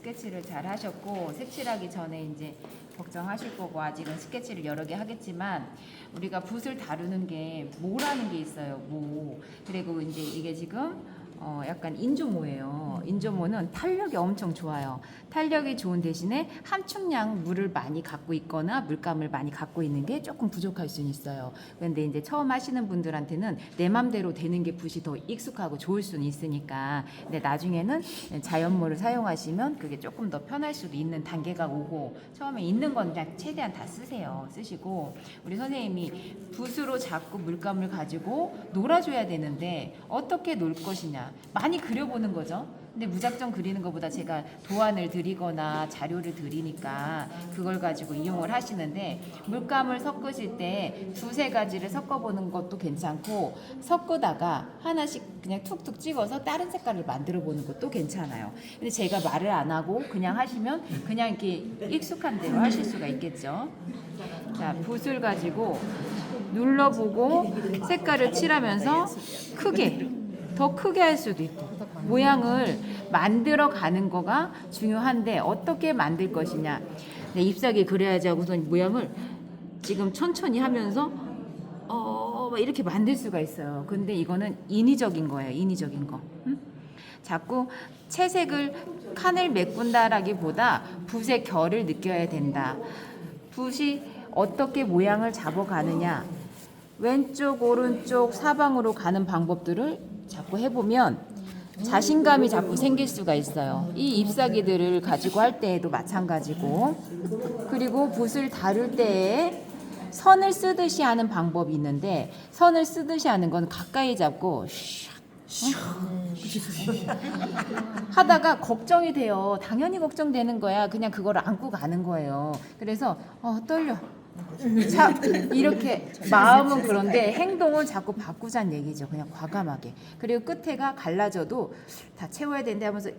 스케치를 잘 하셨고 색칠하기 전에 이제 걱정하실 거고 아직은 스케치를 여러 개 하겠지만 우리가 붓을 다루는 게 모라는 게 있어요. 모. 그리고 이제 이게 지금 약간 인조모예요. 인조모는 탄력이 엄청 좋아요. 탄력이 좋은 대신에 함축량 물을 많이 갖고 있거나 물감을 많이 갖고 있는 게 조금 부족할 수는 있어요. 그런데 이제 처음 하시는 분들한테는 내 맘대로 되는 게 붓이 더 익숙하고 좋을 수는 있으니까 근데 나중에는 자연모를 사용하시면 그게 조금 더 편할 수도 있는 단계가 오고 처음에 있는 건 그냥 최대한 다 쓰세요. 쓰시고 우리 선생님이 붓으로 자꾸 물감을 가지고 놀아줘야 되는데 어떻게 놀 것이냐 많이 그려보는 거죠. 근데 무작정 그리는 것보다 제가 도안을 드리거나 자료를 드리니까 그걸 가지고 이용을 하시는데 물감을 섞으실 때 두세 가지를 섞어보는 것도 괜찮고 섞으다가 하나씩 그냥 툭툭 찍어서 다른 색깔을 만들어 보는 것도 괜찮아요. 근데 제가 말을 안 하고 그냥 하시면 그냥 이렇게 익숙한 대로 하실 수가 있겠죠. 자, 붓을 가지고 눌러보고 색깔을 칠하면서 더 크게 할 수도 있고 모양을 만들어 가는 거가 중요한데 어떻게 만들 것이냐. 잎사귀 그려야지 하고선 모양을 지금 천천히 하면서 막 이렇게 만들 수가 있어요. 근데 이거는 인위적인 거예요. 인위적인 거. 응? 자꾸 채색을 칸을 메꾼다라기보다 붓의 결을 느껴야 된다. 붓이 어떻게 모양을 잡아가느냐. 왼쪽 오른쪽 사방으로 가는 방법들을 자꾸 해보면 자신감이 자꾸 생길 수가 있어요. 이 잎사귀들을 가지고 할 때에도 마찬가지고 그리고 붓을 다룰 때에 선을 쓰듯이 하는 방법이 있는데 선을 쓰듯이 하는 건 가까이 잡고 하다가 걱정이 돼요. 당연히 걱정되는 거야. 그냥 그걸 안고 가는 거예요. 그래서 떨려. 자, 이렇게 마음은 그런데 행동은 자꾸 바꾸자는 얘기죠. 그냥 과감하게. 그리고 끝에가 갈라져도 다 채워야 되는데 하면서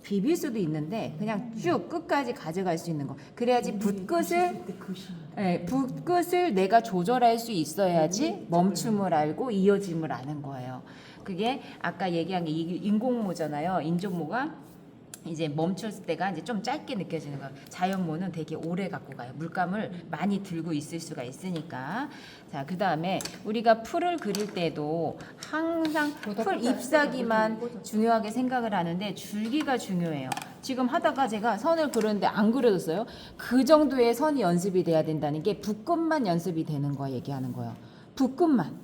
비빌 수도 있는데 그냥 쭉 끝까지 가져갈 수 있는 거. 그래야지 붓끝을 내가 조절할 수 있어야지 멈춤을 알고 이어짐을 아는 거예요. 그게 아까 얘기한 게 인공모잖아요. 인조모가 이제 멈췄을 때가 이제 좀 짧게 느껴지는 거예요. 자연모는 되게 오래 갖고 가요. 물감을 많이 들고 있을 수가 있으니까. 자, 그 다음에 우리가 풀을 그릴 때도 항상 풀 잎사귀만 중요하게 생각을 하는데 줄기가 중요해요. 지금 하다가 제가 선을 그렸는데 안 그려졌어요. 그 정도의 선이 연습이 돼야 된다는 게 붓끝만 연습이 되는 거 얘기하는 거예요. 붓끝만.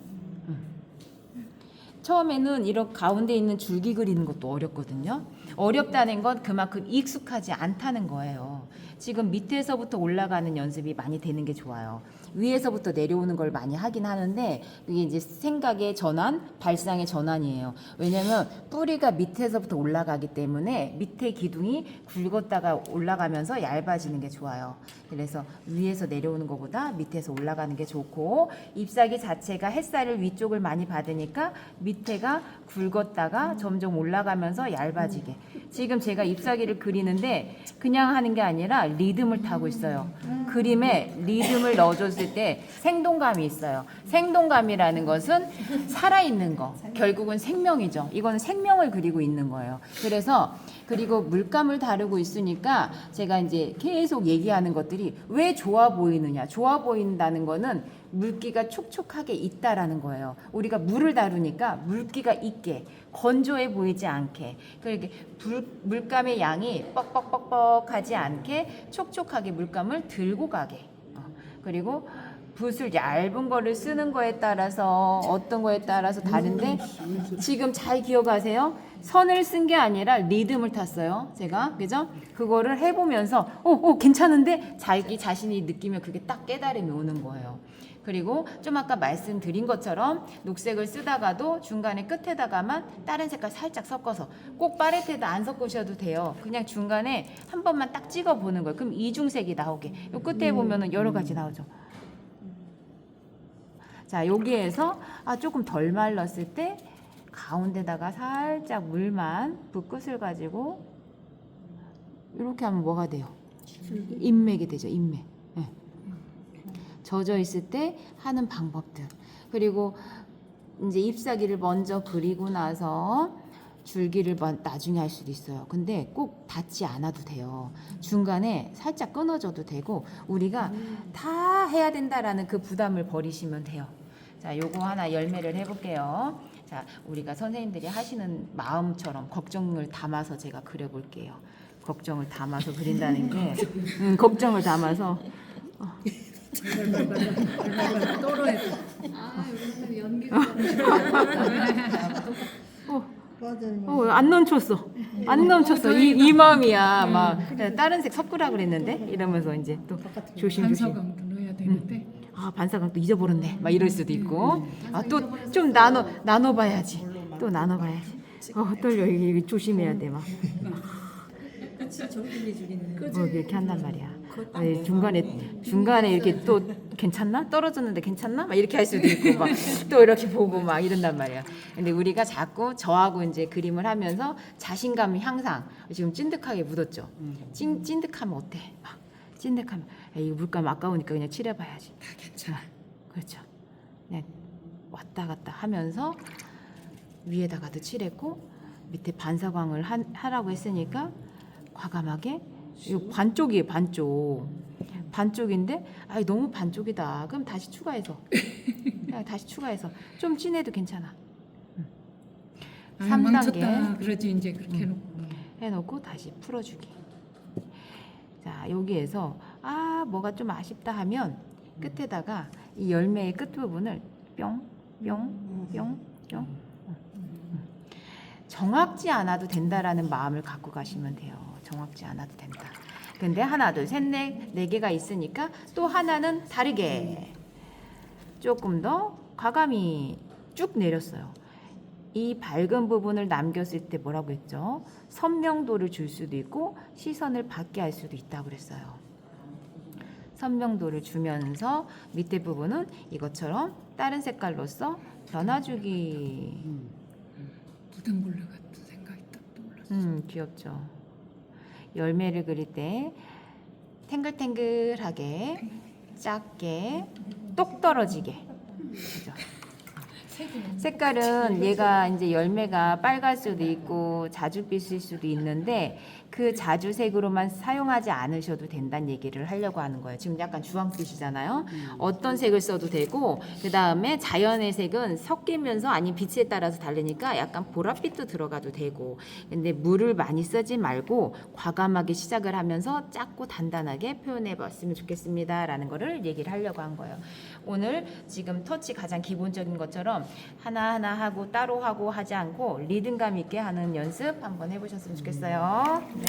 처음에는 이런 가운데 있는 줄기 그리는 것도 어렵거든요. 어렵다는 건 그만큼 익숙하지 않다는 거예요. 지금 밑에서부터 올라가는 연습이 많이 되는 게 좋아요. 위에서부터 내려오는 걸 많이 하긴 하는데 이게 이제 생각의 전환, 발상의 전환이에요. 왜냐면 뿌리가 밑에서부터 올라가기 때문에 밑에 기둥이 굵었다가 올라가면서 얇아지는 게 좋아요. 그래서 위에서 내려오는 것보다 밑에서 올라가는 게 좋고 잎사귀 자체가 햇살을 위쪽을 많이 받으니까 밑에가 굵었다가 점점 올라가면서 얇아지게. 지금 제가 잎사귀를 그리는데 그냥 하는 게 아니라 리듬을 타고 있어요. 그림에 리듬을 넣어줬을 때 생동감이 있어요. 생동감이라는 것은 살아있는 거. 결국은 생명이죠. 이거는 생명을 그리고 있는 거예요. 그래서 그리고 물감을 다루고 있으니까 제가 이제 계속 얘기하는 것들이 왜 좋아 보이느냐. 좋아 보인다는 거는 물기가 촉촉하게 있다라는 거예요. 우리가 물을 다루니까 물기가 있게 건조해 보이지 않게 그렇게 물감의 양이 뻑뻑뻑뻑하지 않게 촉촉하게 물감을 들고 가게 그리고 붓을 얇은 거를 쓰는 거에 따라서 어떤 거에 따라서 다른데 지금 잘 기억하세요. 선을 쓴 게 아니라 리듬을 탔어요. 제가 그죠? 그거를 해보면서 괜찮은데 자기 자신이 느끼면 그게 딱 깨달음이 오는 거예요. 그리고 좀 아까 말씀드린 것처럼 녹색을 쓰다가도 중간에 끝에다가만 다른 색깔 살짝 섞어서 꼭 파레트에다 안 섞으셔도 돼요. 그냥 중간에 한 번만 딱 찍어보는 거예요. 그럼 이중색이 나오게. 요 끝에 보면은 여러 가지 나오죠. 자, 여기에서 조금 덜 말랐을 때 가운데다가 살짝 물만 붓끝을 가지고 이렇게 하면 뭐가 돼요? 인맥이 되죠. 인맥. 네. 젖어 있을 때 하는 방법들. 그리고 이제 잎사귀를 먼저 그리고 나서 줄기를 나중에 할 수도 있어요. 근데 꼭 닿지 않아도 돼요. 중간에 살짝 끊어져도 되고 우리가 다 해야 된다라는 그 부담을 버리시면 돼요. 자, 요거 하나 열매를 해볼게요. 자, 우리가 선생님들이 하시는 마음처럼 걱정을 담아서 제가 그려볼게요. 걱정을 담아서 그린다는 게 걱정을 담아서 안 넘쳤어. 안 넘쳤어. 이 마음이야. 막 다른 색 섞으라 그랬는데 이러면서 이제 또 조심조심. 반사광도 넣어야 되는데 아, 반사광 또 잊어버렸네. 막 이럴 수도 있고. 아, 또 좀 나눠봐야지. 또 나눠봐야지. 떨려. 이거 조심해야 돼 막. 이렇게 한단 말이야. 아니, 중간에 이렇게 또 괜찮나? 떨어졌는데 괜찮나? 막 이렇게 할 수도 있고 막 또 이렇게 보고 막 이런단 말이야. 근데 우리가 자꾸 저하고 이제 그림을 하면서 자신감 향상. 지금 찐득하게 묻었죠. 찐득하면 어때? 막 찐득하면 이 물감 아까우니까 그냥 칠해봐야지. 다 괜찮아. 그렇죠. 그냥 왔다 갔다 하면서 위에다가도 칠했고 밑에 반사광을 하라고 했으니까 과감하게 이거 반쪽이에요. 반쪽인데 너무 반쪽이다. 그럼 다시 추가해서 좀 진해도 괜찮아. 3단계 망쳤다. 그러지 이제 그렇게 해놓고 해놓고 다시 풀어주기. 자, 여기에서 뭐가 좀 아쉽다 하면 끝에다가 이 열매의 끝 부분을 뿅 정확지 않아도 된다라는 마음을 갖고 가시면 돼요. 정확지 않아도 된다. 근데 하나, 둘, 셋, 네 개가 있으니까 또 하나는 다르게 조금 더 과감히 쭉 내렸어요. 이 밝은 부분을 남겼을 때 뭐라고 했죠? 선명도를 줄 수도 있고 시선을 받게 할 수도 있다고 그랬어요. 선명도를 주면서 밑에 부분은 이것처럼 다른 색깔로서 변화주기. 부당골레 같은 생각이 딱 떠올랐어. 귀엽죠. 열매를 그릴 때 탱글탱글하게 작게 똑 떨어지게. 그죠? 색깔은 얘가 이제 열매가 빨갈 수도 있고 자주빛일 수도 있는데 그 자주색으로만 사용하지 않으셔도 된다는 얘기를 하려고 하는 거예요. 지금 약간 주황빛이잖아요. 어떤 색을 써도 되고 그 다음에 자연의 색은 섞이면서 아니면 빛에 따라서 다르니까 약간 보랏빛도 들어가도 되고 근데 물을 많이 쓰지 말고 과감하게 시작을 하면서 작고 단단하게 표현해 봤으면 좋겠습니다 라는 거를 얘기를 하려고 한 거예요. 오늘 지금 터치 가장 기본적인 것처럼 하나하나 하고 따로 하고 하지 않고 리듬감 있게 하는 연습 한번 해보셨으면 좋겠어요. 네.